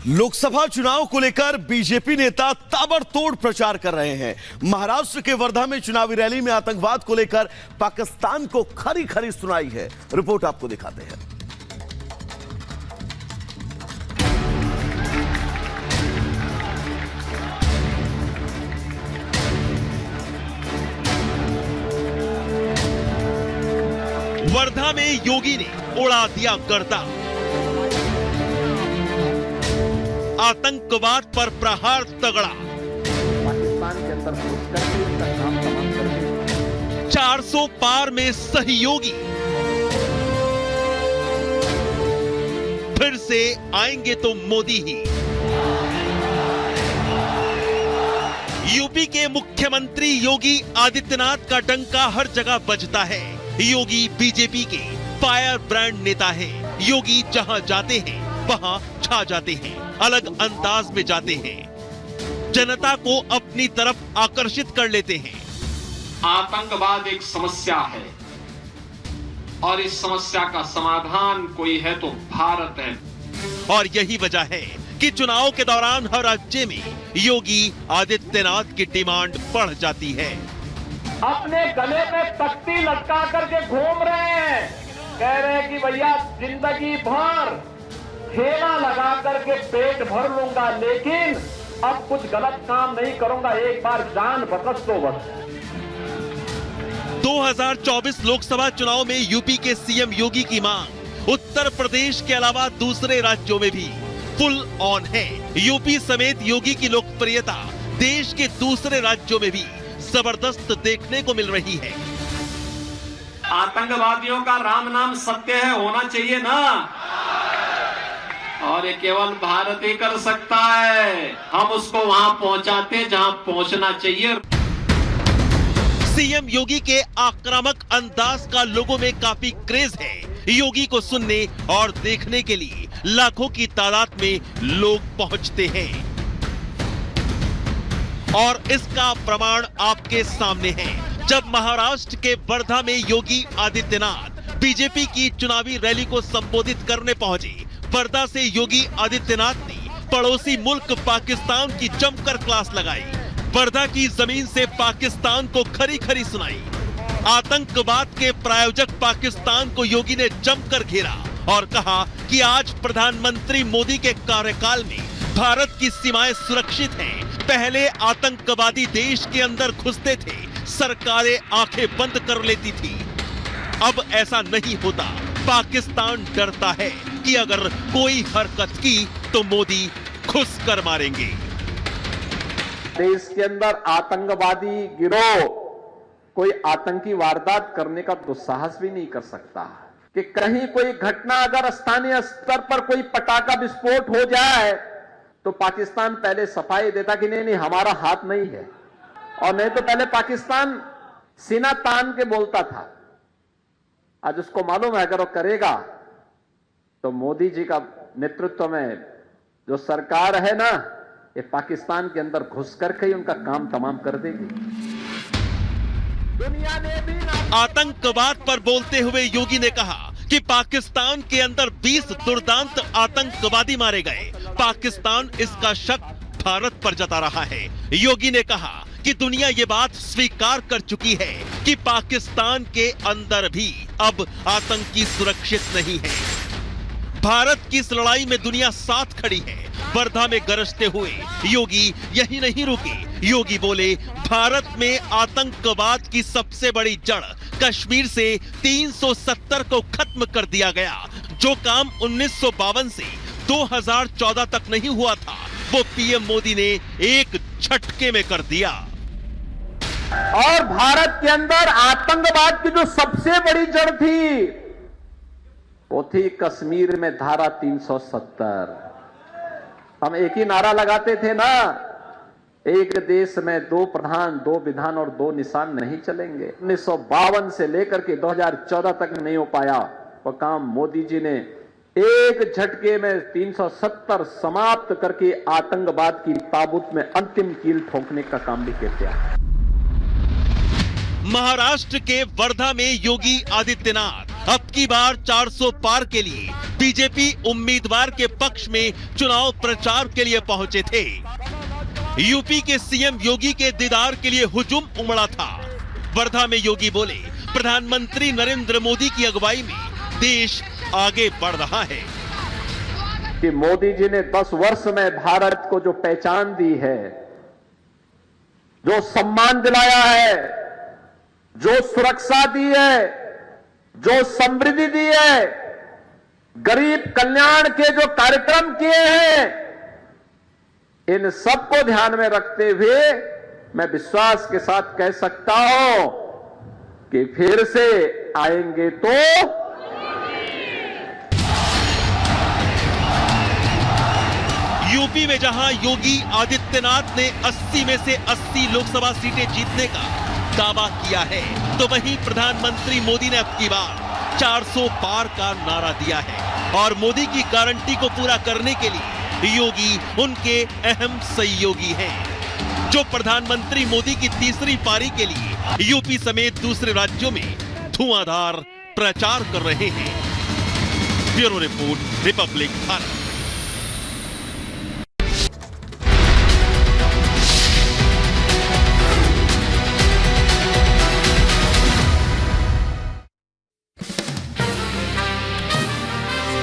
लोकसभा चुनाव को लेकर बीजेपी नेता ताबड़तोड़ प्रचार कर रहे हैं। महाराष्ट्र के वर्धा में चुनावी रैली में आतंकवाद को लेकर पाकिस्तान को खरी खरी सुनाई है। रिपोर्ट आपको दिखाते हैं। वर्धा में योगी ने उड़ा दिया गर्दा। आतंकवाद पर प्रहार तगड़ा। पाकिस्तान के अंदर घुस करके इसका काम तमाम करके 400 पार में सहयोगी फिर से आएंगे तो मोदी ही। यूपी के मुख्यमंत्री योगी आदित्यनाथ का डंका हर जगह बजता है। योगी बीजेपी के फायर ब्रांड नेता है। योगी जहां जाते हैं वहां छा जाते हैं, अलग अंदाज में जाते हैं, जनता को अपनी तरफ आकर्षित कर लेते हैं। आतंकवाद एक समस्या है और इस समस्या का समाधान कोई है तो भारत है। और यही वजह है कि चुनाव के दौरान हर राज्य में योगी आदित्यनाथ की डिमांड बढ़ जाती है। अपने गले में तख्ती लटका करके घूम रहे हैं, कह रहे हैं कि भैया जिंदगी भर ठेला लगा करके पेट भर लूंगा, लेकिन अब कुछ गलत काम नहीं करूंगा, एक बार जान बकस दो बस। 2024 लोकसभा चुनाव में यूपी के सीएम योगी की मांग उत्तर प्रदेश के अलावा दूसरे राज्यों में भी फुल ऑन है। यूपी समेत योगी की लोकप्रियता देश के दूसरे राज्यों में भी जबरदस्त देखने को मिल रही है। आतंकवादियों का राम नाम सत्य है, होना चाहिए ना, और ये केवल भारत ही कर सकता है। हम उसको वहां पहुंचाते जहां पहुंचना चाहिए। सीएम योगी के आक्रामक अंदाज का लोगों में काफी क्रेज है। योगी को सुनने और देखने के लिए लाखों की तादाद में लोग पहुंचते हैं और इसका प्रमाण आपके सामने है। जब महाराष्ट्र के वर्धा में योगी आदित्यनाथ बीजेपी की चुनावी रैली को संबोधित करने पहुंचे, वर्धा से योगी आदित्यनाथ ने पड़ोसी मुल्क पाकिस्तान की जमकर क्लास लगाई। वर्धा की जमीन से पाकिस्तान को खरी खरी सुनाई। आतंकवाद के प्रायोजक पाकिस्तान को योगी ने जमकर घेरा और कहा कि आज प्रधानमंत्री मोदी के कार्यकाल में भारत की सीमाएं सुरक्षित हैं। पहले आतंकवादी देश के अंदर घुसते थे, सरकारें आंखें बंद कर लेती थी। अब ऐसा नहीं होता। पाकिस्तान डरता है कि अगर कोई हरकत की तो मोदी घुस कर मारेंगे। देश के अंदर आतंकवादी गिरोह कोई आतंकी वारदात करने का दुस्साहस भी नहीं कर सकता कि कहीं कोई घटना अगर स्थानीय स्तर पर कोई पटाखा विस्फोट हो जाए तो पाकिस्तान पहले सफाई देता कि नहीं हमारा हाथ नहीं है, और नहीं तो पहले पाकिस्तान सीना तान के बोलता था। आज उसको मालूम है अगर वो करेगा तो मोदी जी का नेतृत्व में जो सरकार है ना, ये पाकिस्तान के अंदर घुस करके ही उनका काम तमाम कर देगी। दुनिया ने भी आतंकवाद पर बोलते हुए योगी ने कहा कि पाकिस्तान के अंदर 20 दुर्दांत आतंकवादी मारे गए। पाकिस्तान इसका शक भारत पर जता रहा है। योगी ने कहा कि दुनिया ये बात स्वीकार कर चुकी है कि पाकिस्तान के अंदर भी अब आतंकी सुरक्षित नहीं है। भारत की इस लड़ाई में दुनिया साथ खड़ी है। वर्धा में गरजते हुए योगी यही नहीं रुके। योगी बोले, भारत में आतंकवाद की सबसे बड़ी जड़ कश्मीर से 370 को खत्म कर दिया गया। जो काम 1952 से 2014 तक नहीं हुआ था, वो पीएम मोदी ने एक झटके में कर दिया। और भारत के अंदर आतंकवाद की जो सबसे बड़ी जड़ थी वो थी कश्मीर में धारा 370। हम एक ही नारा लगाते थे ना, एक देश में दो प्रधान, दो विधान और दो निशान नहीं चलेंगे। 1952 से लेकर के 2014 तक नहीं हो पाया वो काम। मोदी जी ने एक झटके में 370 समाप्त करके आतंकवाद की ताबूत में अंतिम कील ठोकने का काम भी किया। महाराष्ट्र के वर्धा में योगी आदित्यनाथ अब की बार 400 पार के लिए बीजेपी उम्मीदवार के पक्ष में चुनाव प्रचार के लिए पहुंचे थे। यूपी के सीएम योगी के दीदार के लिए हुजूम उमड़ा था। वर्धा में योगी बोले, प्रधानमंत्री नरेंद्र मोदी की अगुवाई में देश आगे बढ़ रहा है। कि मोदी जी ने 10 वर्ष में भारत को जो पहचान दी है, जो सम्मान दिलाया है, जो सुरक्षा दी है, जो समृद्धि दी है, गरीब कल्याण के जो कार्यक्रम किए हैं, इन सबको ध्यान में रखते हुए मैं विश्वास के साथ कह सकता हूं कि फिर से आएंगे तो यूपी में जहां योगी आदित्यनाथ ने 80 में से 80 लोकसभा सीटें जीतने का दावा किया है, तो वहीं प्रधानमंत्री मोदी ने अब की बार 400 पार का नारा दिया है और मोदी की गारंटी को पूरा करने के लिए योगी उनके अहम सहयोगी हैं, जो प्रधानमंत्री मोदी की तीसरी पारी के लिए यूपी समेत दूसरे राज्यों में धुआंधार प्रचार कर रहे हैं। Bureau report, Republic Bharat.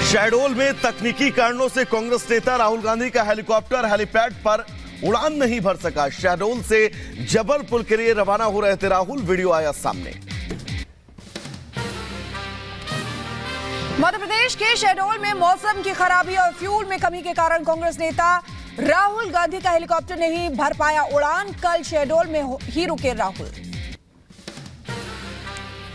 Shahdol में तकनीकी कारणों से कांग्रेस नेता राहुल गांधी का हेलीकॉप्टर हेलीपैड पर उड़ान नहीं भर सका। शहडोल से जबलपुर के लिए रवाना हो रहे थे राहुल, वीडियो आया सामने। मध्य प्रदेश के शहडोल में मौसम की खराबी और फ्यूल में कमी के कारण कांग्रेस नेता राहुल गांधी का हेलीकॉप्टर नहीं भर पाया उड़ान। कल शहडोल में ही रुके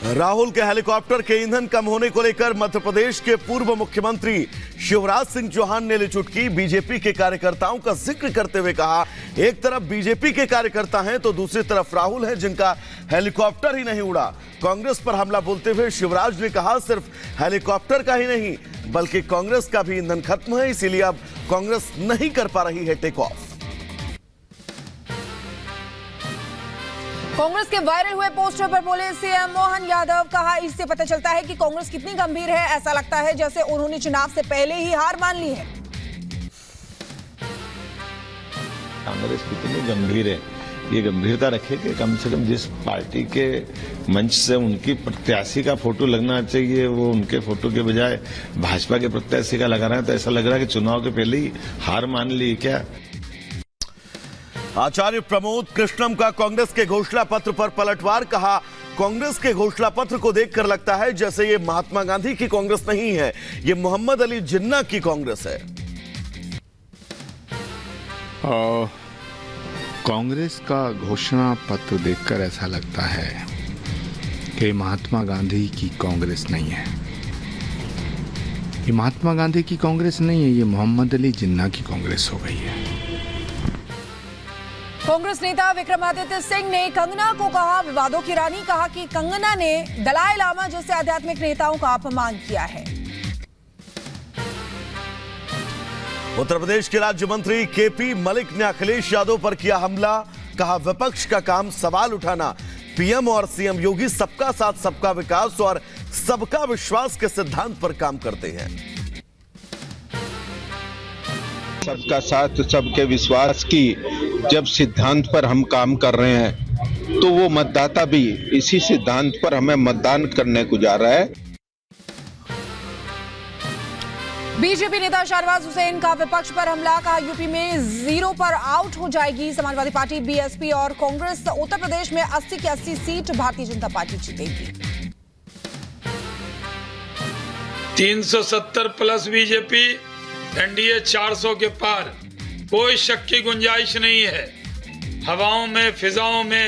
राहुल के हेलीकॉप्टर के ईंधन कम होने को लेकर मध्य प्रदेश के पूर्व मुख्यमंत्री शिवराज सिंह चौहान ने ली चुटकी। बीजेपी के कार्यकर्ताओं का जिक्र करते हुए कहा, एक तरफ बीजेपी के कार्यकर्ता हैं तो दूसरी तरफ राहुल हैं जिनका हेलीकॉप्टर ही नहीं उड़ा। कांग्रेस पर हमला बोलते हुए शिवराज ने कहा, सिर्फ हेलीकॉप्टर का ही नहीं बल्कि कांग्रेस का भी ईंधन खत्म है, इसीलिए अब कांग्रेस नहीं कर पा रही है टेक ऑफ। कांग्रेस के वायरल हुए पोस्टर पर बोले सीएम मोहन यादव, कहा इससे पता चलता है कि कांग्रेस कितनी गंभीर है। ऐसा लगता है जैसे उन्होंने चुनाव से पहले ही हार मान ली है। कांग्रेस कितनी गंभीर है, ये गंभीरता रखे कि कम से कम जिस पार्टी के मंच से उनकी प्रत्याशी का फोटो लगना चाहिए वो उनके फोटो के बजाय भाजपा के प्रत्याशी का लगा रहा है, तो ऐसा लग रहा है कि चुनाव के पहले ही हार मान ली क्या। आचार्य प्रमोद कृष्णम का कांग्रेस के घोषणा पत्र पर पलटवार, कहा कांग्रेस के घोषणा पत्र को देखकर लगता है जैसे ये महात्मा गांधी की कांग्रेस नहीं है, ये मोहम्मद अली जिन्ना की कांग्रेस है। कांग्रेस का घोषणा पत्र देखकर ऐसा लगता है कि महात्मा गांधी की कांग्रेस नहीं है। ये महात्मा गांधी की कांग्रेस नहीं है, ये मोहम्मद अली जिन्ना की कांग्रेस हो गई है। कांग्रेस नेता विक्रमादित्य सिंह ने कंगना को कहा विवादों की रानी, कहा कि कंगना ने दलाई लामा जैसे आध्यात्मिक नेताओं का अपमान किया है। उत्तर प्रदेश के राज्य मंत्री केपी मलिक ने अखिलेश यादव पर किया हमला, कहा विपक्ष का काम सवाल उठाना। पीएम और सीएम योगी सबका साथ सबका विकास और सबका विश्वास के सिद्धांत पर काम करते हैं। सबका साथ सबके विश्वास की जब सिद्धांत पर हम काम कर रहे हैं तो वो मतदाता भी इसी सिद्धांत पर हमें मतदान करने को जा रहा है। बीजेपी नेता शाहनवाज हुसैन का विपक्ष पर हमला, कहा यूपी में 0 पर आउट हो जाएगी समाजवादी पार्टी, बीएसपी और कांग्रेस। उत्तर प्रदेश में 80 की 80 सीट भारतीय जनता पार्टी जीतेगी। 370 प्लस बीजेपी, एनडीए 400 के पार, कोई शक की गुंजाइश नहीं है। हवाओं में फिजाओं में